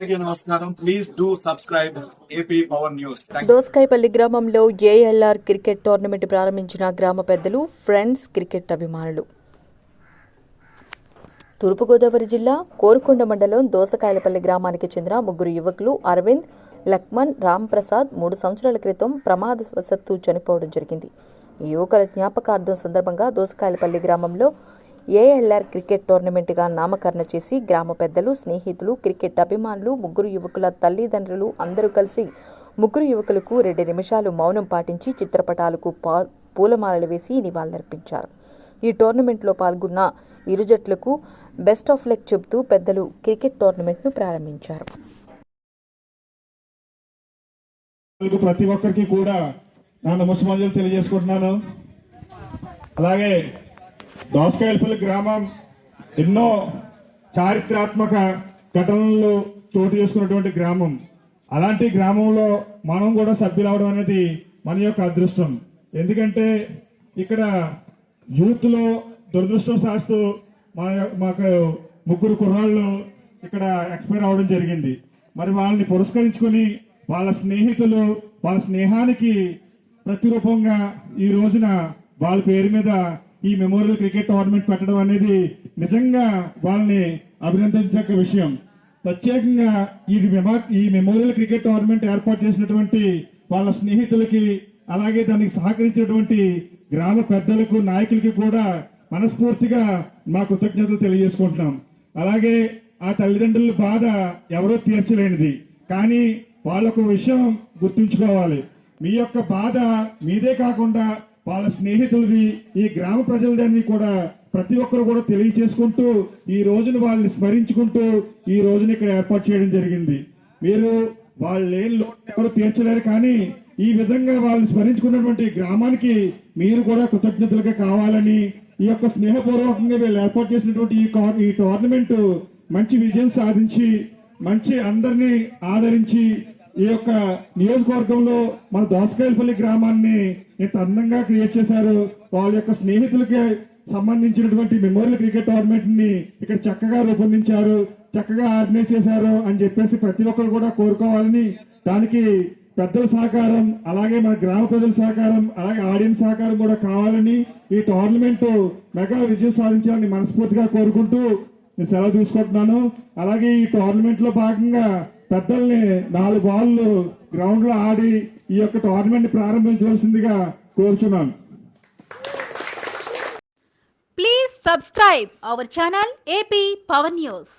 నమస్కారం. Please do subscribe AP power news. Dosakayapalli గ్రామంలో ALR cricket tournament ప్రారంభించిన గ్రామ పెద్దలు, ఫ్రెండ్స్, క్రికెట్ అభిమానులు. తూర్పుగోదావరి జిల్లా కోరుకొండ మండలం దోసకాయలపల్లి గ్రామానికి చెందిన ముగ్గురు యువకులు అరవింద్, లక్మన్, రామ్ ప్రసాద్ 3 సంవత్సరాల క్రితం ప్రమాదవశత్తు చనిపోవడం జరిగింది. ఈ యువకుల జ్ఞాపకార్థం సందర్భంగా దోసకాయలపల్లి గ్రామంలో ఏఎల్ఆర్ క్రికెట్ టోర్నమెంట్గా నామకరణ చేసి గ్రామ పెద్దలు, స్నేహితులు, క్రికెట్ అభిమానులు, ముగ్గురు యువకుల తల్లిదండ్రులు అందరూ కలిసి ముగ్గురు యువకులకు 2 నిమిషాలు మౌనం పాటించి చిత్రపటాలకు పూలమాలలు వేసి నివాళులర్పించారు. ఈ టోర్నమెంట్లో పాల్గొన్న ఇరు జట్లకు బెస్ట్ ఆఫ్ లక్ చెబుతూ పెద్దలు క్రికెట్ టోర్నమెంట్ను ప్రారంభించారు. ప్రతి ఒక్కరికి కూడా నా నమస్కారాలు తెలియజేసుకుంటున్నాను. అలాగే దోసకాయలపల్లి గ్రామం ఎన్నో చారిత్రాత్మక ఘటనలు చోటు చేసుకున్నటువంటి గ్రామం. అలాంటి గ్రామంలో మనం కూడా సభ్యులవడం అనేది మన యొక్క అదృష్టం. ఎందుకంటే ఇక్కడ యూత్ లో దురదృష్టం శాస్తూ మాకు ముగ్గురు కుర్రాళ్ళు ఇక్కడ ఎక్స్పైర్ అవడం జరిగింది. మరి వాళ్ళని పురస్కరించుకొని వాళ్ళ స్నేహితులు వాళ్ళ స్నేహానికి ప్రతిరూపంగా ఈ రోజున వాళ్ళ పేరు మీద ఈ మెమోరియల్ క్రికెట్ టోర్నమెంట్ పెట్టడం అనేది నిజంగా వాళ్ళని అభినందించదగ్గ విషయం. ప్రత్యేకంగా ఈ మెమోరియల్ క్రికెట్ టోర్నమెంట్ ఏర్పాటు చేసినటువంటి వాళ్ళ స్నేహితులకి, అలాగే దానికి సహకరించినటువంటి గ్రామ పెద్దలకు, నాయకులకి కూడా మనస్ఫూర్తిగా మా కృతజ్ఞతలు తెలియజేసుకుంటున్నాం. అలాగే ఆ తల్లిదండ్రుల బాధ ఎవరో తీర్చలేనిది, కానీ వాళ్ళొక విషయం గుర్తుంచుకోవాలి. మీ యొక్క బాధ మీదే కాకుండా వాళ్ళ స్నేహితులది, ఈ గ్రామ ప్రజలదాన్ని కూడా ప్రతి ఒక్కరు కూడా తెలియజేసుకుంటూ ఈ రోజును వాళ్ళని స్మరించుకుంటూ ఈ రోజున ఇక్కడ ఏర్పాటు చేయడం జరిగింది. మీరు వాళ్ళు లేని లోటు ఎవరు తీర్చలేరు, కానీ ఈ విధంగా వాళ్ళని స్మరించుకున్నటువంటి గ్రామానికి మీరు కూడా కృతజ్ఞతలుగా కావాలని, ఈ యొక్క స్నేహపూర్వకంగా వీళ్ళు ఏర్పాటు చేసినటువంటి ఈ టోర్నమెంట్ మంచి విజయం సాధించి మంచి అందరినీ ఆదరించి ఈ యొక్క నియోజకవర్గంలో మన దోసకాయలపల్లి గ్రామాన్ని ఇంత అందంగా క్రియేట్ చేశారు. వాళ్ళ యొక్క స్నేహితులకి సంబంధించినటువంటి మెమోరియల్ క్రికెట్ టోర్నమెంట్ ని ఇక్కడ చక్కగా రూపొందించారు, చక్కగా ఆర్గనైజ్ చేశారు అని చెప్పేసి ప్రతి ఒక్కరు కూడా కోరుకోవాలని, దానికి పెద్దల సహకారం, అలాగే మన గ్రామ ప్రజల సహకారం, అలాగే ఆడియన్స్ సహకారం కూడా కావాలని, ఈ టోర్నమెంట్ మెగా విజయం సాధించాలని మనస్ఫూర్తిగా కోరుకుంటూ నేను సెలవు తీసుకుంటున్నాను. అలాగే ఈ టోర్నమెంట్ లో భాగంగా పెద్దల్ని 4 బాళ్ళు గ్రౌండ్ లో ఆడి ఈ యొక్క టోర్నమెంట్ ప్రారంభించవలసిందిగా కోరుచున్నాను. Please subscribe our channel AP Power News.